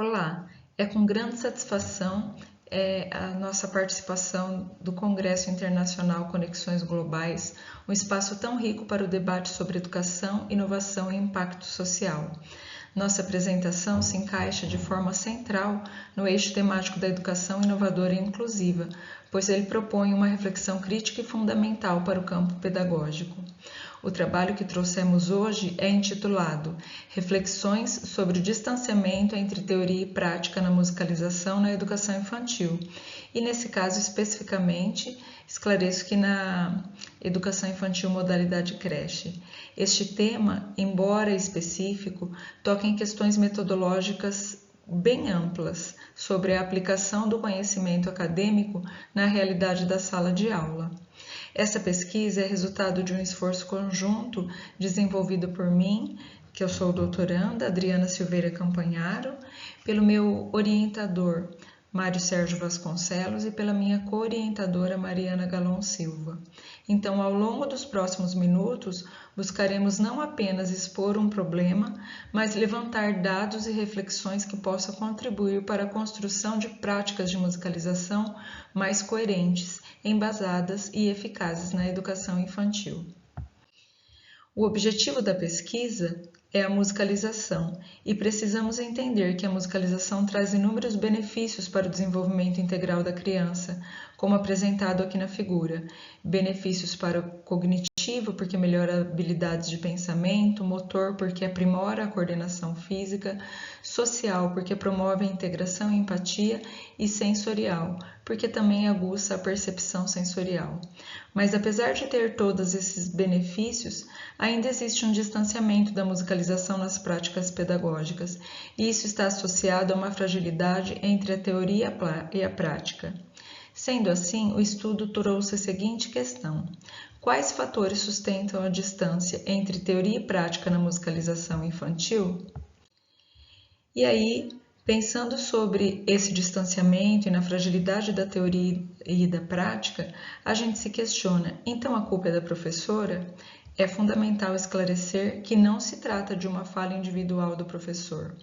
Olá, é com grande satisfação a nossa participação do Congresso Internacional Conexões Globais, um espaço tão rico para o debate sobre educação, inovação e impacto social. Nossa apresentação se encaixa de forma central no eixo temático da educação inovadora e inclusiva, pois ele propõe uma reflexão crítica e fundamental para o campo pedagógico. O trabalho que trouxemos hoje é intitulado Reflexões sobre o distanciamento entre teoria e prática na musicalização na educação infantil. E nesse caso especificamente, esclareço que na educação infantil modalidade creche. Este tema, embora específico, toca em questões metodológicas bem amplas sobre a aplicação do conhecimento acadêmico na realidade da sala de aula. Essa pesquisa é resultado de um esforço conjunto desenvolvido por mim, que eu sou doutoranda, Adriana Silveira Campanharo, pelo meu orientador, Mário Sérgio Vasconcelos, e pela minha co-orientadora, Mariana Galon Silva. Então, ao longo dos próximos minutos, buscaremos não apenas expor um problema, mas levantar dados e reflexões que possam contribuir para a construção de práticas de musicalização mais coerentes, embasadas e eficazes na educação infantil. O objetivo da pesquisa é a musicalização e precisamos entender que a musicalização traz inúmeros benefícios para o desenvolvimento integral da criança, como apresentado aqui na figura. Benefícios para o cognitivo, porque melhora habilidades de pensamento, motor, porque aprimora a coordenação física, social, porque promove a integração e empatia, e sensorial, porque também aguça a percepção sensorial. Mas apesar de ter todos esses benefícios, ainda existe um distanciamento da musicalização nas práticas pedagógicas, e isso está associado a uma fragilidade entre a teoria e a prática. Sendo assim, o estudo trouxe a seguinte questão: quais fatores sustentam a distância entre teoria e prática na musicalização infantil? E aí, pensando sobre esse distanciamento e na fragilidade da teoria e da prática, a gente se questiona, então a culpa é da professora? É fundamental esclarecer que não se trata de uma falha individual do professor.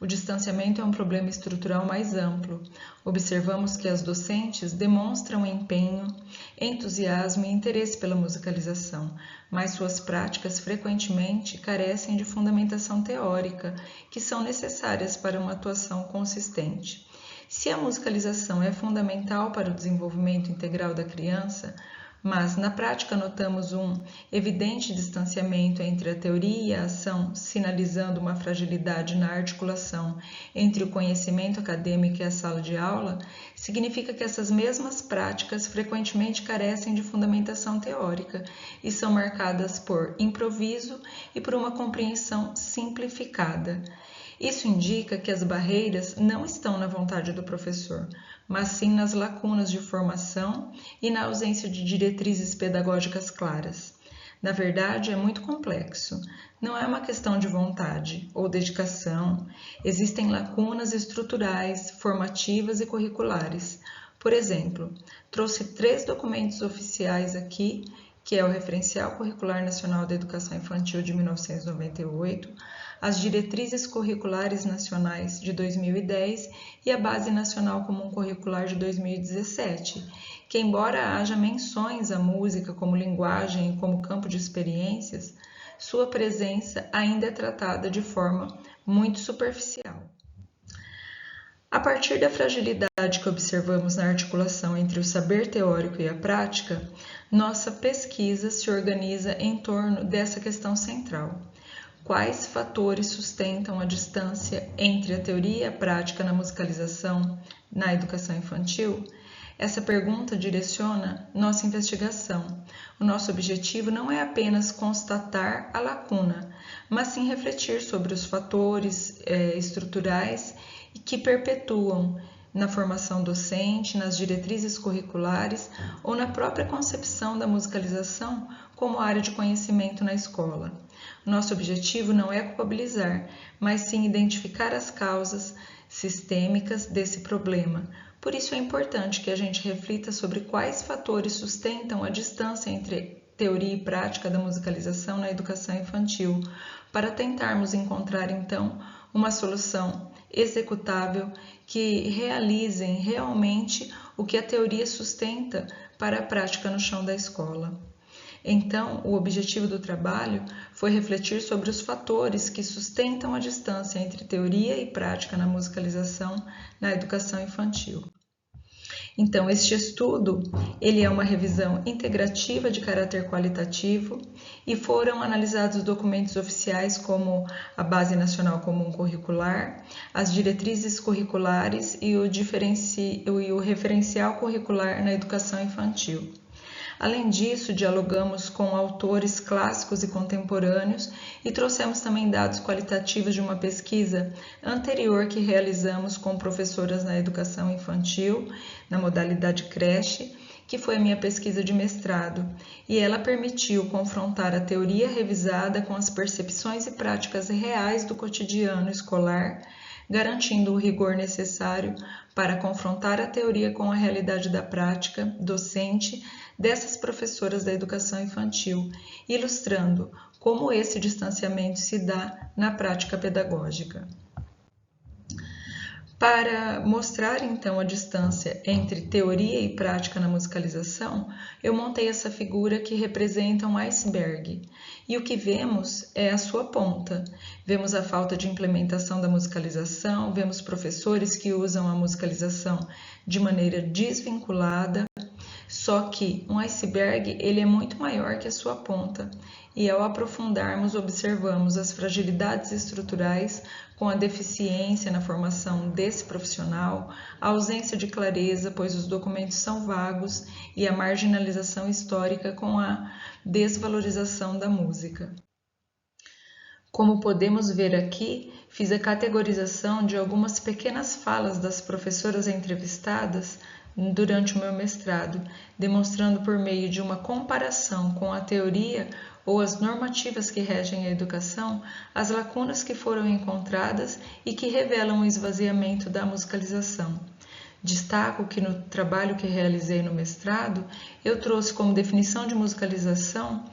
O distanciamento é um problema estrutural mais amplo. Observamos que as docentes demonstram empenho, entusiasmo e interesse pela musicalização, mas suas práticas frequentemente carecem de fundamentação teórica, que são necessárias para uma atuação consistente. Se a musicalização é fundamental para o desenvolvimento integral da criança, mas na prática notamos um evidente distanciamento entre a teoria e a ação, sinalizando uma fragilidade na articulação entre o conhecimento acadêmico e a sala de aula, significa que essas mesmas práticas frequentemente carecem de fundamentação teórica e são marcadas por improviso e por uma compreensão simplificada. Isso indica que as barreiras não estão na vontade do professor, mas sim nas lacunas de formação e na ausência de diretrizes pedagógicas claras. Na verdade, é muito complexo. Não é uma questão de vontade ou dedicação. Existem lacunas estruturais, formativas e curriculares. Por exemplo, trouxe 3 documentos oficiais aqui, que é o Referencial Curricular Nacional da Educação Infantil de 1998, as Diretrizes Curriculares Nacionais de 2010 e a Base Nacional Comum Curricular de 2017, que, embora haja menções à música como linguagem e como campo de experiências, sua presença ainda é tratada de forma muito superficial. A partir da fragilidade que observamos na articulação entre o saber teórico e a prática, nossa pesquisa se organiza em torno dessa questão central. Quais fatores sustentam a distância entre a teoria e a prática na musicalização na educação infantil? Essa pergunta direciona nossa investigação. O nosso objetivo não é apenas constatar a lacuna, mas sim refletir sobre os fatores estruturais que perpetuam na formação docente, nas diretrizes curriculares ou na própria concepção da musicalização como área de conhecimento na escola. Nosso objetivo não é culpabilizar, mas sim identificar as causas sistêmicas desse problema. Por isso é importante que a gente reflita sobre quais fatores sustentam a distância entre teoria e prática da musicalização na educação infantil, para tentarmos encontrar então uma solução executável que realizem realmente o que a teoria sustenta para a prática no chão da escola. Então, o objetivo do trabalho foi refletir sobre os fatores que sustentam a distância entre teoria e prática na musicalização na educação infantil. Então, este estudo, ele é uma revisão integrativa de caráter qualitativo e foram analisados documentos oficiais como a Base Nacional Comum Curricular, as diretrizes curriculares e o referencial curricular na educação infantil. Além disso, dialogamos com autores clássicos e contemporâneos e trouxemos também dados qualitativos de uma pesquisa anterior que realizamos com professoras na educação infantil, na modalidade creche, que foi a minha pesquisa de mestrado, e ela permitiu confrontar a teoria revisada com as percepções e práticas reais do cotidiano escolar, garantindo o rigor necessário para confrontar a teoria com a realidade da prática docente dessas professoras da educação infantil, ilustrando como esse distanciamento se dá na prática pedagógica. Para mostrar então a distância entre teoria e prática na musicalização, eu montei essa figura que representa um iceberg. E o que vemos é a sua ponta. Vemos a falta de implementação da musicalização, vemos professores que usam a musicalização de maneira desvinculada. Só que um iceberg ele é muito maior que a sua ponta, e ao aprofundarmos observamos as fragilidades estruturais com a deficiência na formação desse profissional, a ausência de clareza, pois os documentos são vagos, e a marginalização histórica com a desvalorização da música. Como podemos ver aqui, fiz a categorização de algumas pequenas falas das professoras entrevistadas durante o meu mestrado, demonstrando por meio de uma comparação com a teoria ou as normativas que regem a educação, as lacunas que foram encontradas e que revelam o esvaziamento da musicalização. Destaco que no trabalho que realizei no mestrado, eu trouxe como definição de musicalização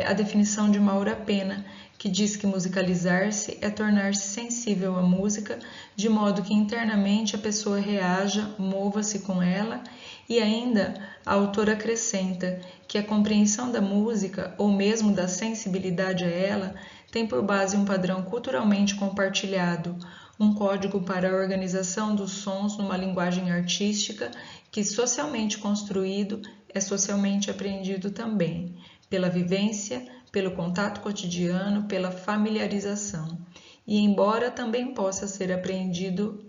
a definição de Maura Pena, que diz que musicalizar-se é tornar-se sensível à música, de modo que internamente a pessoa reaja, mova-se com ela, e ainda a autora acrescenta que a compreensão da música, ou mesmo da sensibilidade a ela, tem por base um padrão culturalmente compartilhado, um código para a organização dos sons numa linguagem artística que, socialmente construído, é socialmente apreendido também, pela vivência, pelo contato cotidiano, pela familiarização. E embora também possa ser apreendido,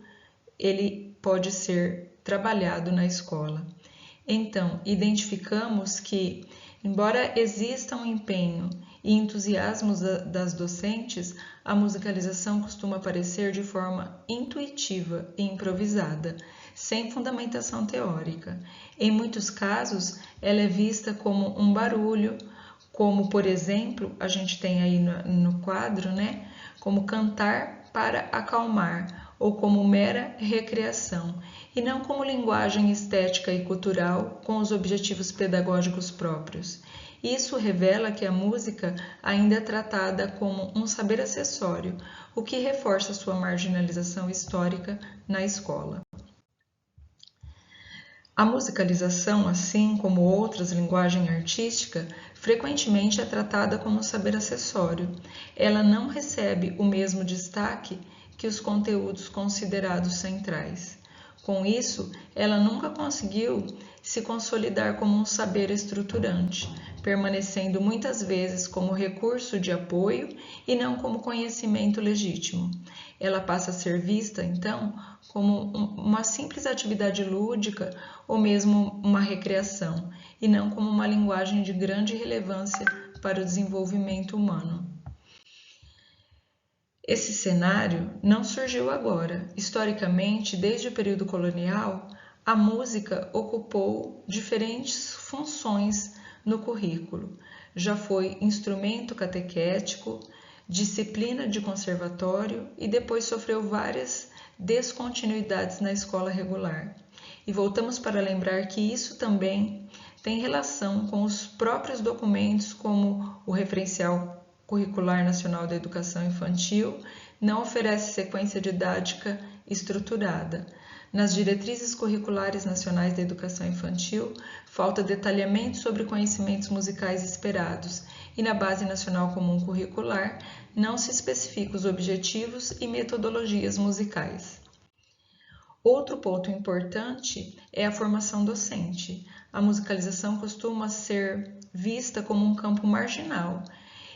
ele pode ser trabalhado na escola. Então, identificamos que, embora exista um empenho e entusiasmo das docentes, a musicalização costuma aparecer de forma intuitiva e improvisada, sem fundamentação teórica. Em muitos casos, ela é vista como um barulho, como, por exemplo, a gente tem aí no quadro, como cantar para acalmar, ou como mera recreação, e não como linguagem estética e cultural com os objetivos pedagógicos próprios. Isso revela que a música ainda é tratada como um saber acessório, o que reforça sua marginalização histórica na escola. A musicalização, assim como outras linguagens artísticas, frequentemente é tratada como um saber acessório. Ela não recebe o mesmo destaque que os conteúdos considerados centrais. Com isso, ela nunca conseguiu se consolidar como um saber estruturante, permanecendo muitas vezes como recurso de apoio e não como conhecimento legítimo. Ela passa a ser vista, então, como uma simples atividade lúdica ou mesmo uma recreação, e não como uma linguagem de grande relevância para o desenvolvimento humano. Esse cenário não surgiu agora. Historicamente, desde o período colonial, a música ocupou diferentes funções no currículo. Já foi instrumento catequético, disciplina de conservatório e depois sofreu várias descontinuidades na escola regular. E voltamos para lembrar que isso também tem relação com os próprios documentos, como o Referencial Curricular Nacional da Educação Infantil, não oferece sequência didática estruturada. Nas diretrizes curriculares nacionais da educação infantil, falta detalhamento sobre conhecimentos musicais esperados e na Base Nacional Comum Curricular não se especificam os objetivos e metodologias musicais. Outro ponto importante é a formação docente. A musicalização costuma ser vista como um campo marginal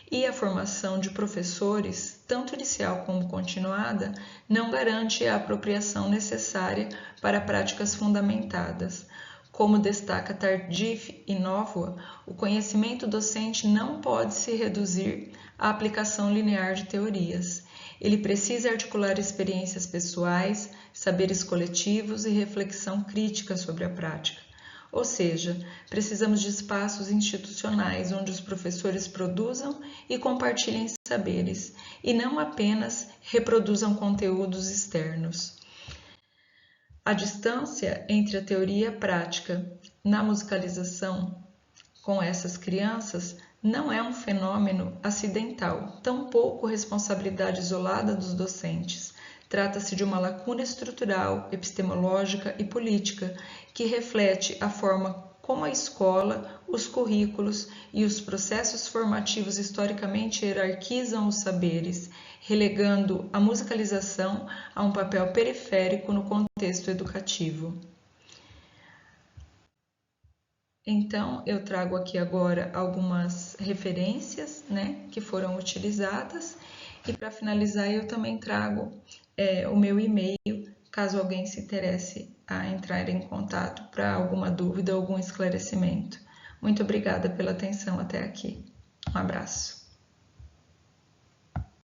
e a formação de professores, tanto inicial como continuada, não garante a apropriação necessária para práticas fundamentadas. Como destaca Tardif e Novoa, o conhecimento docente não pode se reduzir à aplicação linear de teorias. Ele precisa articular experiências pessoais, saberes coletivos e reflexão crítica sobre a prática. Ou seja, precisamos de espaços institucionais onde os professores produzam e compartilhem saberes, e não apenas reproduzam conteúdos externos. A distância entre a teoria e a prática na musicalização com essas crianças não é um fenômeno acidental, tampouco responsabilidade isolada dos docentes. Trata-se de uma lacuna estrutural, epistemológica e política que reflete a forma como a escola, os currículos e os processos formativos historicamente hierarquizam os saberes, relegando a musicalização a um papel periférico no contexto educativo. Então, eu trago aqui agora algumas referências, que foram utilizadas, e para finalizar eu também trago o meu e-mail, caso alguém se interesse a entrar em contato para alguma dúvida ou algum esclarecimento. Muito obrigada pela atenção até aqui. Um abraço.